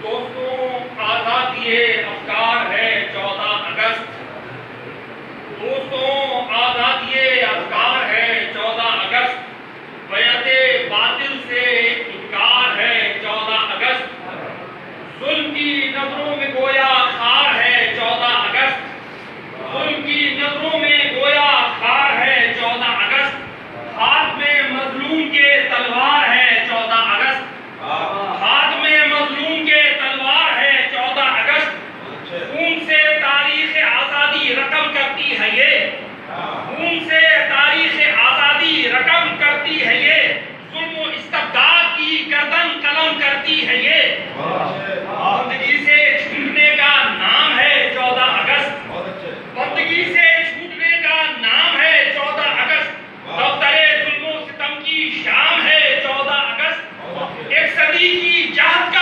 دوستوں، آزادی افکار ہے 14 اگست۔ دوستوں، آزادی افکار ہے 14 اگست۔ بیعت باطل سے انکار ہے 14 اگست۔ ظلم کی نظروں میں گویا خار ہے 14 اگست۔ ظلم کی نظروں میں گویا خار ہے 14 اگست۔ ہاتھ میں مظلوم کے تلوار ہے 14 اگست۔ ہاتھ میں مظلوم کے تلوار ہے 14 اگست۔ خون سے تاریخ آزادی رقم کرتی ہے یہ، خون سے تاریخ آزادی رقم کرتی ہے یہ، ظلم و استبداد کی گردن قلم کرتی ہے یہ۔ بندگی سے چھوٹنے کا نام ہے 14 اگست۔ بندگی سے چھوٹنے کا نام ہے 14 اگست۔ دفتر ظلم و ستم کی شام ہے 14 اگست۔ ایک صدی کی جہاد کا